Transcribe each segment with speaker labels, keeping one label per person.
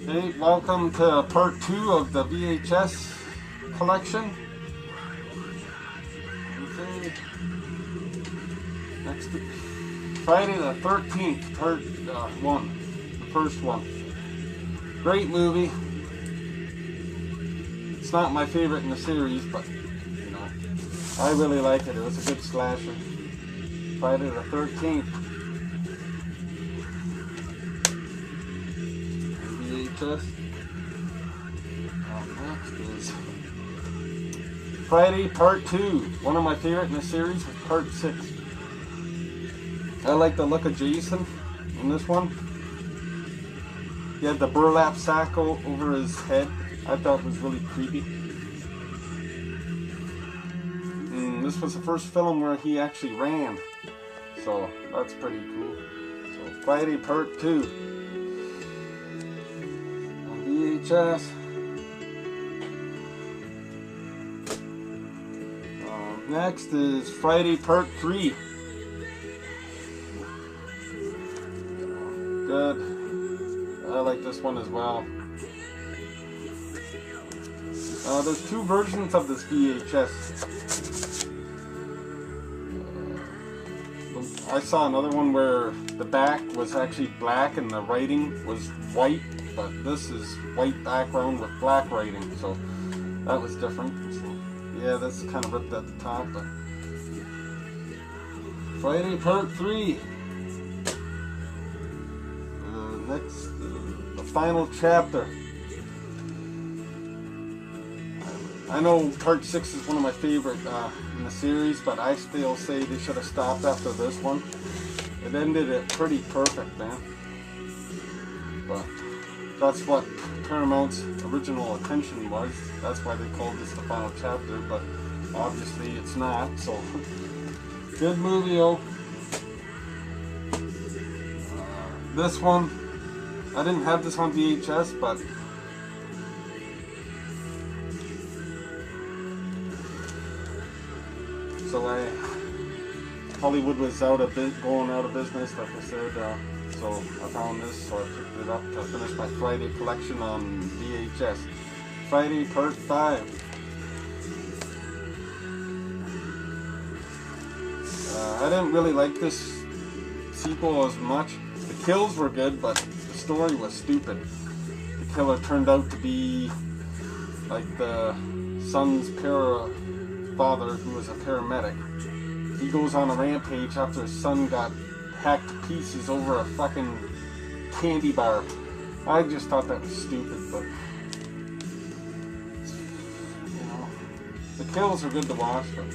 Speaker 1: Hey, welcome to part 2 of the VHS collection. Okay. Next, Friday the 13th, part 1, the first one. Great movie. It's not my favorite in the series, but you know, I really like it. It was a good slasher. Friday the 13th. VHS. Next is Friday Part 2. One of my favorite in the series was Part 6. I like the look of Jason in this one. He had the burlap sack over his head. I thought it was really creepy. And this was the first film where he actually ran. So that's pretty cool. So Friday Part 2 on VHS. Next is Friday Part 3. Good. I like this one as well. There's two versions of this VHS. I saw another one where the back was actually black and the writing was white, but this is white background with black writing, so that was different. So, yeah, that's kind of ripped at the top. But Friday Part 3. Next, the final chapter. I know Part 6 is one of my favorite in the series, but I still say they should have stopped after this one. It ended it pretty perfect, man. But that's what Paramount's original intention was. That's why they called this the final chapter, but obviously it's not. So, good movie, though. This one, I didn't have this on VHS, but so Hollywood was going out of business, like I said. So I found this, so I picked it up to finish my Friday collection on VHS. Friday Part 5. I didn't really like this sequel as much. The kills were good, but the story was stupid. The killer turned out to be like the son's father, who was a paramedic. He goes on a rampage after his son got hacked to pieces over a fucking candy bar. I just thought that was stupid, but you know, the kills are good to watch. But,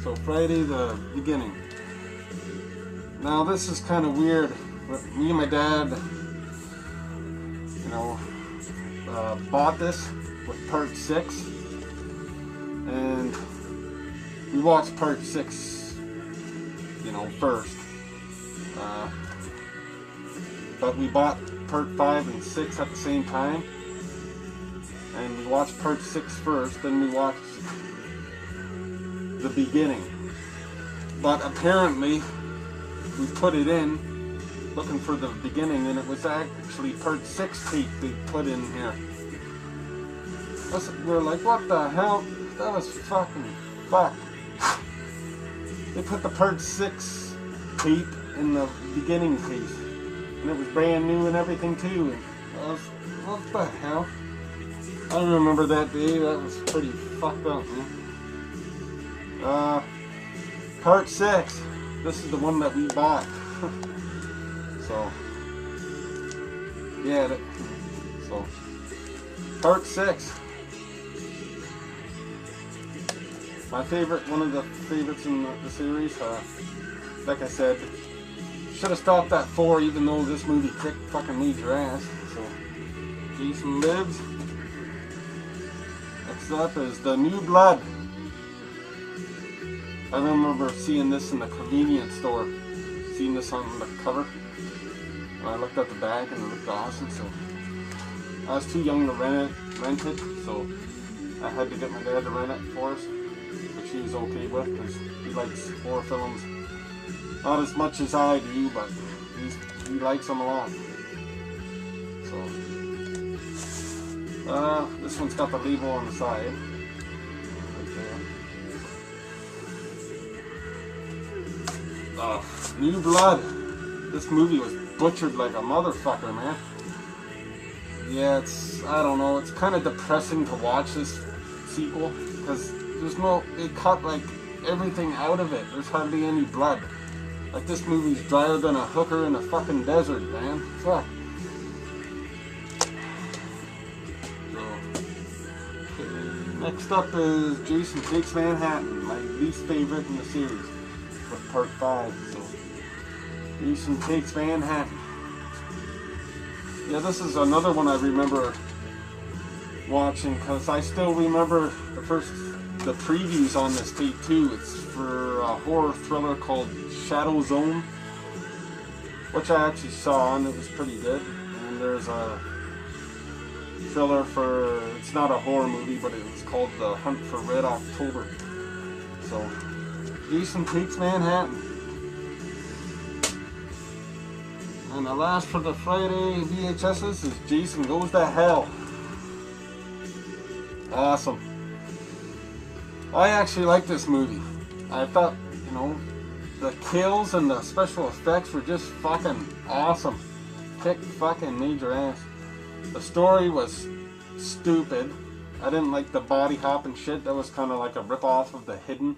Speaker 1: so Friday the beginning. Now this is kind of weird. Me and my dad, you know, bought this with Part 6, and we watched Part 6, you know, first. But we bought Part 5 and 6 at the same time, and we watched Part 6 first, then we watched the beginning. But apparently, we put it in looking for the beginning, and it was actually Part 6 tape they put in here. We were like, what the hell? That was fucking fucked. They put the Part 6 tape in the beginning case, and it was brand new and everything too. And I was, what the hell? I remember that day. That was pretty fucked up, man. Part 6. This is the one that we bought. So, yeah, so, Part 6. My favorite, one of the favorites in the series. Like I said, should have stopped at 4, even though this movie kicked fucking major ass. So, Jason lives. Next up is The New Blood. I remember seeing this in the convenience store. Seeing this on the cover. I looked at the bag and it looked awesome, so I was too young to rent it, so I had to get my dad to rent it for us, which he was okay with because he likes horror films. Not as much as I do, but he likes them a lot. So This one's got the label on the side. New Blood. This movie was butchered like a motherfucker, man. Yeah, I don't know, it's kind of depressing to watch this sequel, because they cut like everything out of it. There's hardly any blood. Like, this movie's drier than a hooker in a fucking desert, man. Fuck. Next up is Jason Takes Manhattan, my least favorite in the series, with part 5. So, Jason Takes Manhattan. Yeah, this is another one I remember watching, because I still remember the previews on this tape too. It's for a horror thriller called Shadow Zone, which I actually saw, and it was pretty good. And there's a thriller it's not a horror movie, but it was called The Hunt for Red October. So, Jason Takes Manhattan. And the last for the Friday VHSs is Jason Goes to Hell. Awesome. I actually like this movie. I thought, the kills and the special effects were just fucking awesome. Kick fucking major ass. The story was stupid. I didn't like the body hopping shit. That was kind of like a rip-off of The Hidden.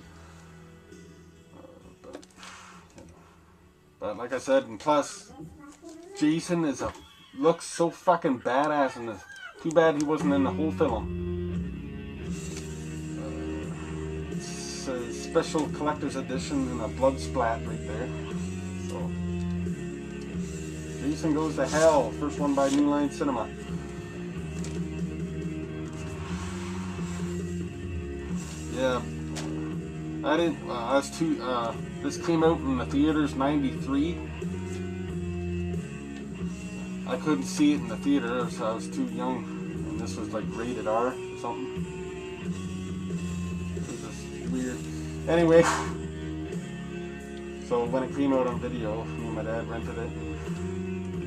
Speaker 1: But like I said, and plus, Jason looks so fucking badass in this. Too bad he wasn't in the whole film. It's a special collector's edition and a blood splat right there. So, Jason Goes to Hell, first one by New Line Cinema. Yeah, this came out in the theaters '93. I couldn't see it in the theater, so I was too young, and this was like rated R or something. It was just weird. Anyway, so when it came out on video, me and my dad rented it.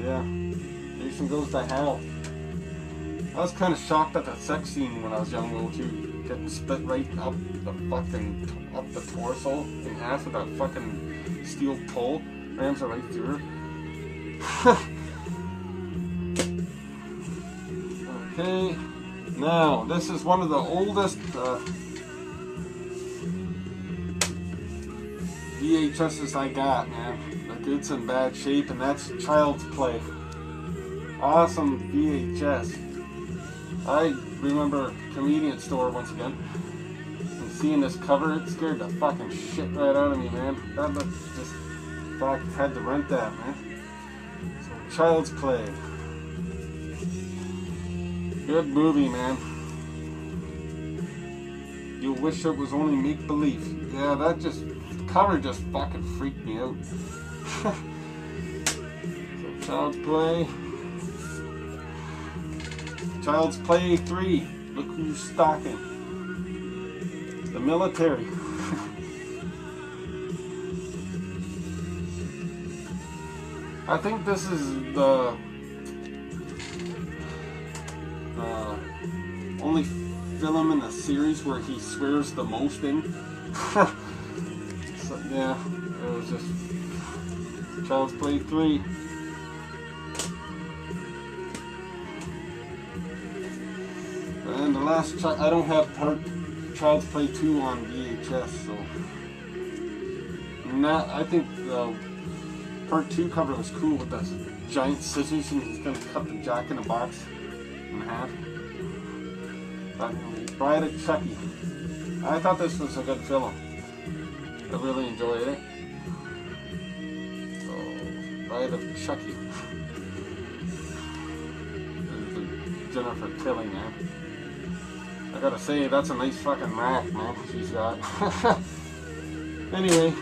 Speaker 1: Yeah, Jason Goes to Hell. I was kind of shocked at the sex scene when I was young, though, too. Getting split right up the torso in half with that fucking steel pole. Rams are right through her. Okay, now this is one of the oldest VHSs I got, man. Like, it's in bad shape, and that's Child's Play. Awesome VHS. I remember Convenience Store once again, and seeing this cover, it scared the fucking shit right out of me, man. That looked just, fuck, had to rent that, man. So, Child's Play. Good movie, man. You wish it was only make-believe. Yeah, cover just fucking freaked me out. So, Child's Play. Child's Play 3. Look who's stalking. The military. I think this is the only film in the series where he swears the most in. So, yeah, it was just Child's Play 3. And the last, I don't have Child's Play 2 on VHS, so I think the part 2 cover was cool with the giant scissors, and he's gonna cut the Jack in the Box in half. But Bride of Chucky. I thought this was a good film. I really enjoyed it. So, Bride of Chucky. Jennifer Tilly, man. I gotta say, that's a nice fucking rack, man, she's got. Anyway,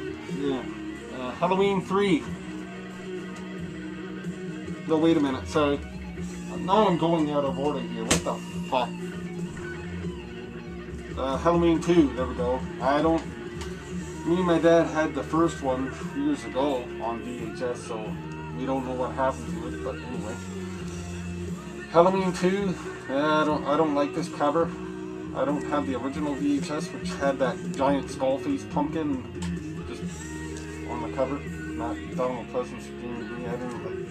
Speaker 1: yeah. Halloween 3. No, wait a minute, sorry. Now I'm going out of order here, what the fuck? Halloween 2, there we go. Me and my dad had the first one years ago on VHS, so we don't know what happened to it, but anyway. Halloween 2, I don't like this cover. I don't have the original VHS, which had that giant skull face pumpkin just on the cover. Not Donald Pleasant's Junior. I didn't like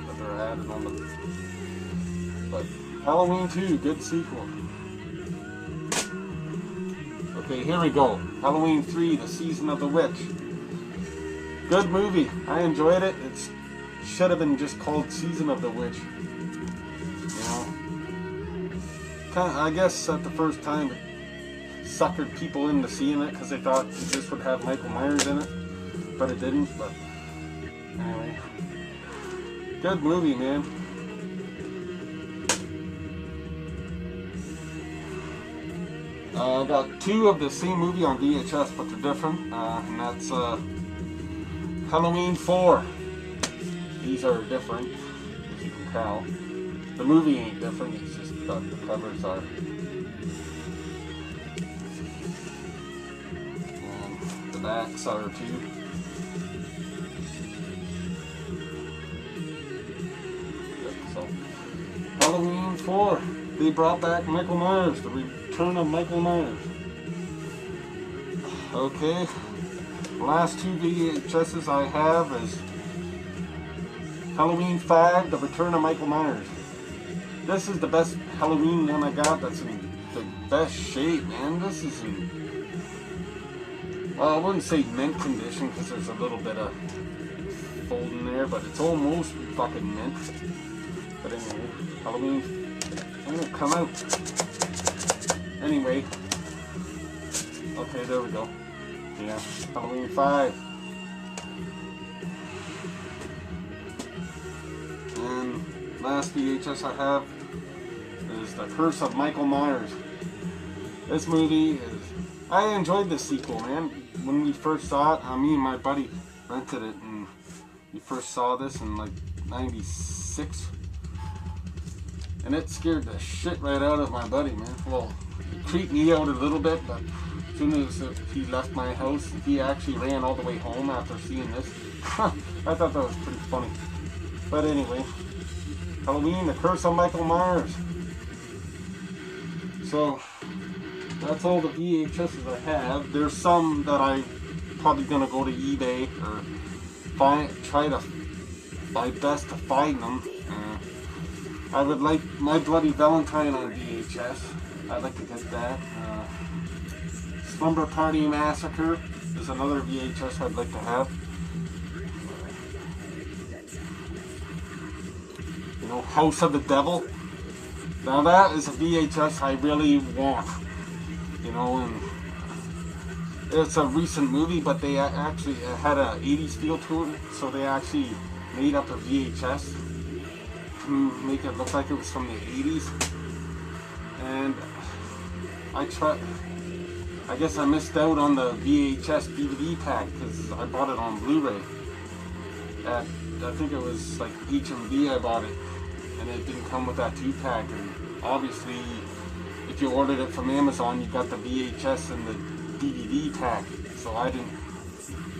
Speaker 1: that they're added on the. But Halloween 2, good sequel. Okay, here we go. Halloween 3, The Season of the Witch. Good movie. I enjoyed it. It should have been just called Season of the Witch. You know, I guess at the first time it suckered people into seeing it because they thought this would have Michael Myers in it, but it didn't. But anyway, good movie, man. I got 2 of the same movie on VHS, but they're different, and that's Halloween 4. These are different, as you can tell. The movie ain't different, it's just that the covers are. And the backs are too. So, Halloween 4. They brought back Michael Myers, the return of Michael Myers. Okay, last 2 VHSs I have is Halloween 5, The Return of Michael Myers. This is the best Halloween one I got that's in the best shape, man. This is in, well, I wouldn't say mint condition because there's a little bit of fold in there, but it's almost fucking mint. But anyway, Halloween, oh, come out. Anyway, okay, there we go. Yeah, Halloween 5. And last VHS I have is The Curse of Michael Myers. This movie is, I enjoyed the sequel, man. When we first saw it, me and my buddy rented it, and we first saw this in like '96. And it scared the shit right out of my buddy, man. Well, it creeped me out a little bit, but as soon as he left my house, he actually ran all the way home after seeing this. I thought that was pretty funny. But anyway, Halloween, The Curse of Michael Myers. So, that's all the VHSs I have. There's some that I'm probably going to go to eBay or try to my best to find them. I would like My Bloody Valentine on VHS. I'd like to get that. Slumber Party Massacre is another VHS I'd like to have. You know, House of the Devil. Now that is a VHS I really want. You know, and it's a recent movie, but they actually had a 80s feel to it, so they actually made up a VHS to make it look like it was from the 80s. And I guess I missed out on the VHS DVD pack because I bought it on Blu-ray. I think it was like HMV I bought it, and it didn't come with that 2-pack. And obviously, if you ordered it from Amazon, you got the VHS and the DVD pack. So it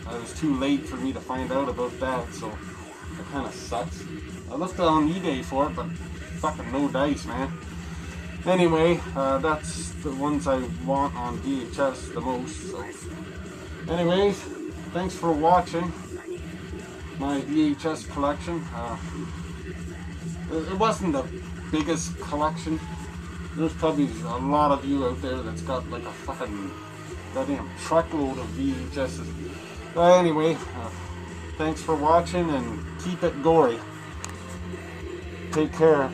Speaker 1: was too late for me to find out about that, so it kind of sucks. I looked on eBay for it, but fucking no dice, man. Anyway, that's the ones I want on VHS the most. So, anyways, thanks for watching my VHS collection. It wasn't the biggest collection. There's probably a lot of you out there that's got like a fucking goddamn truckload of VHSs. But anyway, thanks for watching and keep it gory. Take care.